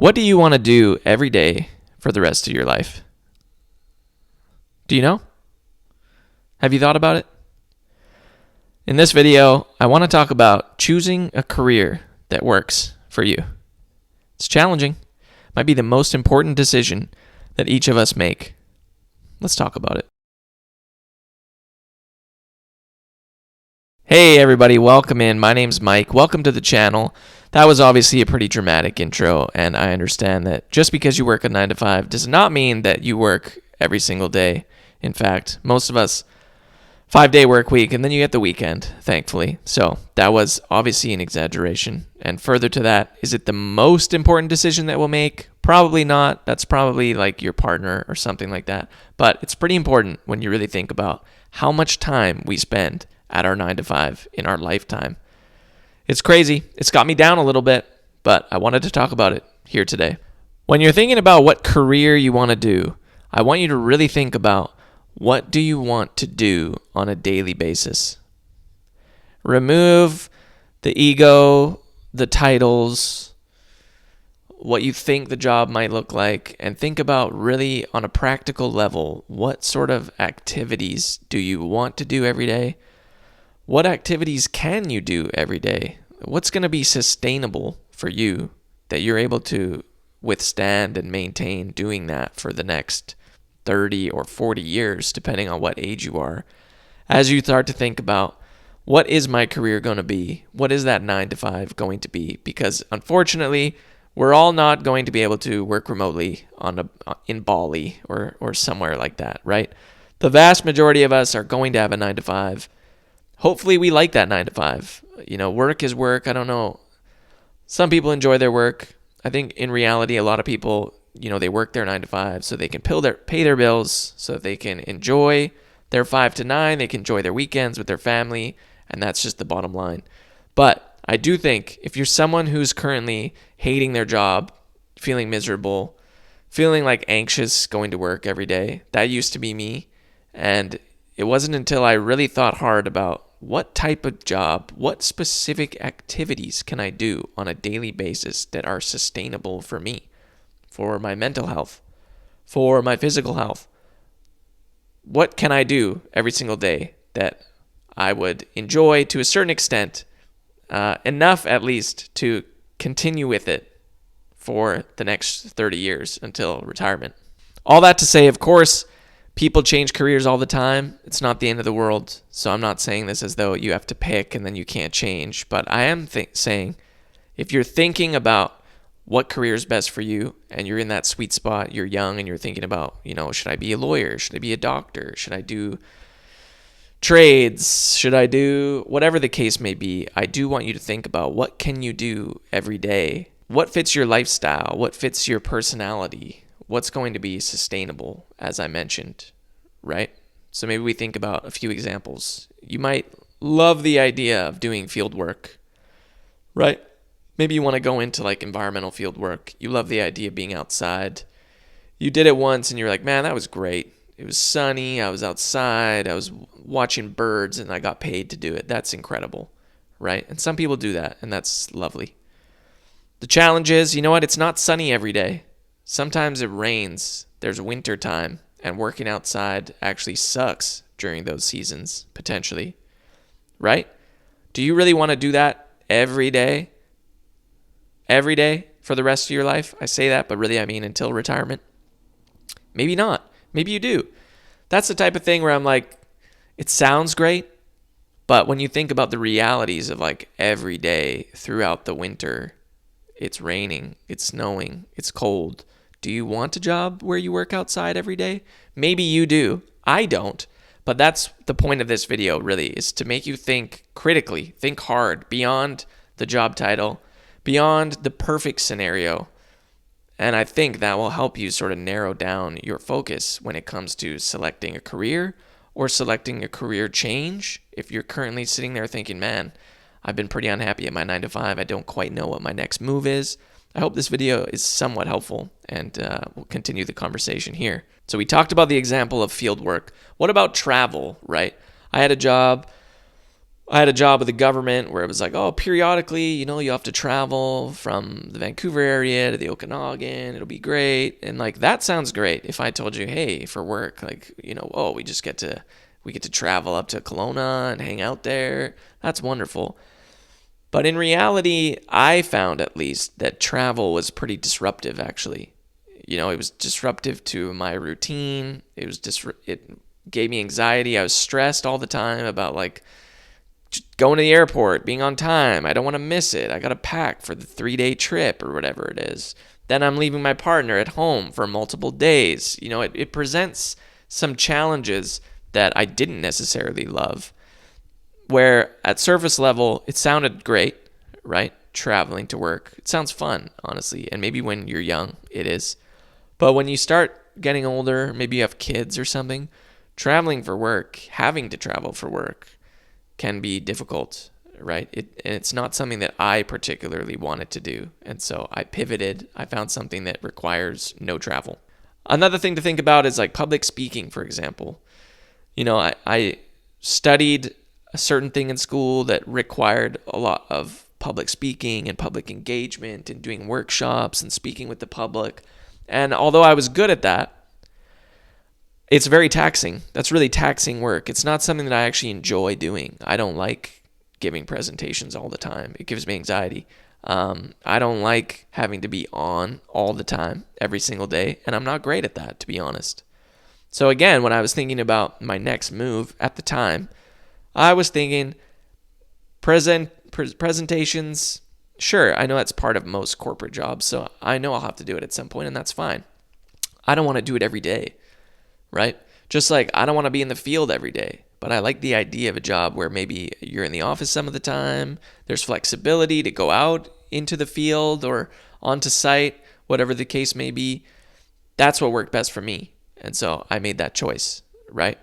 What do you want to do every day for the rest of your life? Do you know? Have you thought about it? In this video, I want to talk about choosing a career that works for you. It's challenging. It might be the most important decision that each of us make. Let's talk about it. Hey everybody, welcome in. My name's Mike. Welcome to the channel. That was obviously a pretty dramatic intro, and I understand that just because you work a 9 to 5 does not mean that you work every single day. In fact, most of us 5-day work week, and then you get the weekend, thankfully. So that was obviously an exaggeration. And further to that, is it the most important decision that we'll make? Probably not. That's probably like your partner or something like that. But it's pretty important when you really think about how much time we spend at our 9 to 5 in our lifetime. It's crazy. It's got me down a little bit, but I wanted to talk about it here today. When you're thinking about what career you want to do, I want you to really think about what do you want to do on a daily basis. Remove the ego, the titles, what you think the job might look like, and think about really on a practical level, what sort of activities do you want to do every day? What activities can you do every day? What's going to be sustainable for you that you're able to withstand and maintain doing that for the next 30 or 40 years, depending on what age you are, as you start to think about what is my career going to be? What is that 9 to 5 going to be? Because unfortunately, we're all not going to be able to work remotely in Bali or somewhere like that, right? The vast majority of us are going to have a 9 to 5. Hopefully we like that 9 to 5. Work is work. I don't know. Some people enjoy their work. I think in reality, a lot of people, they work their 9 to 5 so they can pay their bills, so they can enjoy their 5 to 9. They can enjoy their weekends with their family, and that's just the bottom line. But I do think if you're someone who's currently hating their job, feeling miserable, feeling like anxious going to work every day, that used to be me. And it wasn't until I really thought hard about what type of job, what specific activities can I do on a daily basis that are sustainable for me, for my mental health, for my physical health. What can I do every single day that I would enjoy to a certain extent, enough at least to continue with it for the next 30 years until retirement? All that to say, of course, people change careers all the time. It's not the end of the world. So I'm not saying this as though you have to pick and then you can't change. But I am saying if you're thinking about what career is best for you and you're in that sweet spot, you're young and you're thinking about, should I be a lawyer? Should I be a doctor? Should I do trades? Should I do whatever the case may be? I do want you to think about what can you do every day? What fits your lifestyle? What fits your personality? What's going to be sustainable, as I mentioned, right? So maybe we think about a few examples. You might love the idea of doing field work, right? Maybe you want to go into like environmental field work. You love the idea of being outside. You did it once and you're like, man, that was great. It was sunny. I was outside. I was watching birds and I got paid to do it. That's incredible, right? And some people do that and that's lovely. The challenge is, it's not sunny every day. Sometimes it rains, there's winter time, and working outside actually sucks during those seasons, potentially, right? Do you really want to do that every day? Every day for the rest of your life? I say that, but really I mean until retirement. Maybe not. Maybe you do. That's the type of thing where I'm like, it sounds great, but when you think about the realities of like every day throughout the winter, it's raining, it's snowing, it's cold. Do you want a job where you work outside every day? Maybe you do. I don't. But that's the point of this video, really, is to make you think critically, think hard, beyond the job title, beyond the perfect scenario. And I think that will help you sort of narrow down your focus when it comes to selecting a career or selecting a career change. If you're currently sitting there thinking, man, I've been pretty unhappy at my 9 to 5. I don't quite know what my next move is. I hope this video is somewhat helpful, and we'll continue the conversation here. So we talked about the example of field work. What about travel, right? I had a job I had a job with the government where it was like, oh, periodically, you have to travel from the Vancouver area to the Okanagan. It'll be great. And like, that sounds great. If I told you, hey, for work, like, oh, we get to travel up to Kelowna and hang out there. That's wonderful. But in reality, I found at least that travel was pretty disruptive, actually. It was disruptive to my routine. It gave me anxiety. I was stressed all the time about like going to the airport, being on time. I don't want to miss it. I got to pack for the 3-day trip or whatever it is. Then I'm leaving my partner at home for multiple days. It presents some challenges that I didn't necessarily love. Where at surface level, it sounded great, right? Traveling to work. It sounds fun, honestly. And maybe when you're young, it is. But when you start getting older, maybe you have kids or something, traveling for work, having to travel for work can be difficult, right? And it's not something that I particularly wanted to do. And so I pivoted. I found something that requires no travel. Another thing to think about is like public speaking, for example. I studied a certain thing in school that required a lot of public speaking and public engagement and doing workshops and speaking with the public. And although I was good at that, it's very taxing. That's really taxing work. It's not something that I actually enjoy doing. I don't like giving presentations all the time. It gives me anxiety. I don't like having to be on all the time, every single day. And I'm not great at that, to be honest. So again, when I was thinking about my next move at the time, I was thinking presentations. Sure, I know that's part of most corporate jobs, so I know I'll have to do it at some point, and that's fine. I don't want to do it every day, right? Just like I don't want to be in the field every day, but I like the idea of a job where maybe you're in the office some of the time. There's flexibility to go out into the field or onto site, whatever the case may be. That's what worked best for me, and so I made that choice, right?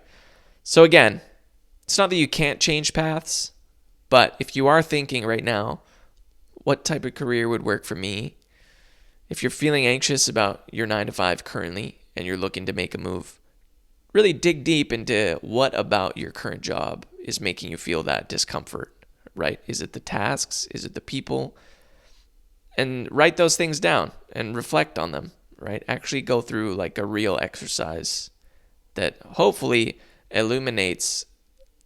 So again, it's not that you can't change paths, but if you are thinking right now, what type of career would work for me? If you're feeling anxious about your 9-to-5 currently and you're looking to make a move, really dig deep into what about your current job is making you feel that discomfort, right? Is it the tasks? Is it the people? And write those things down and reflect on them, right? Actually go through like a real exercise that hopefully illuminates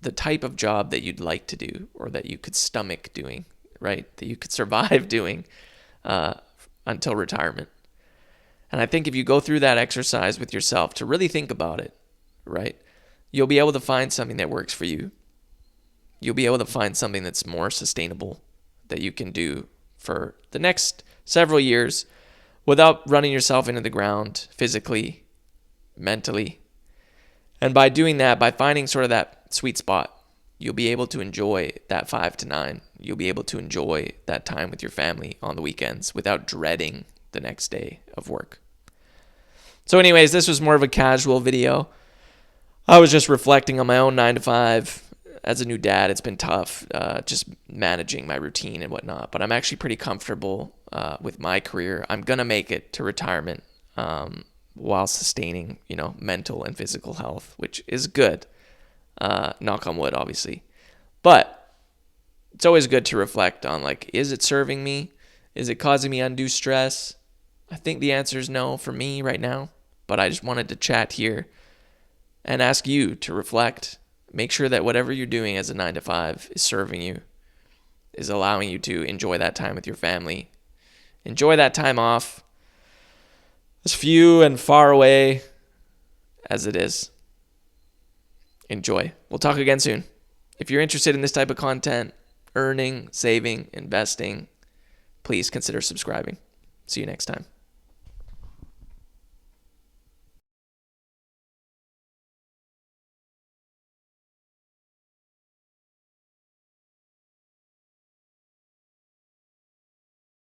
the type of job that you'd like to do or that you could stomach doing, right? That you could survive doing until retirement. And I think if you go through that exercise with yourself to really think about it, right, you'll be able to find something that works for you. You'll be able to find something that's more sustainable that you can do for the next several years without running yourself into the ground physically, mentally. And by doing that, by finding sort of that sweet spot, you'll be able to enjoy that 5 to 9. You'll be able to enjoy that time with your family on the weekends without dreading the next day of work. So anyways, this was more of a casual video. I was just reflecting on my own 9-to-5. As a new dad, it's been tough just managing my routine and whatnot. But I'm actually pretty comfortable with my career. I'm going to make it to retirement while sustaining, mental and physical health, which is good. Knock on wood, obviously. But it's always good to reflect on, like, is it serving me? Is it causing me undue stress? I think the answer is no for me right now. But I just wanted to chat here and ask you to reflect. Make sure that whatever you're doing as a 9-to-5 is serving you, is allowing you to enjoy that time with your family. Enjoy that time off, as few and far away as it is. Enjoy. We'll talk again soon. If you're interested in this type of content, earning, saving, investing, please consider subscribing. See you next time.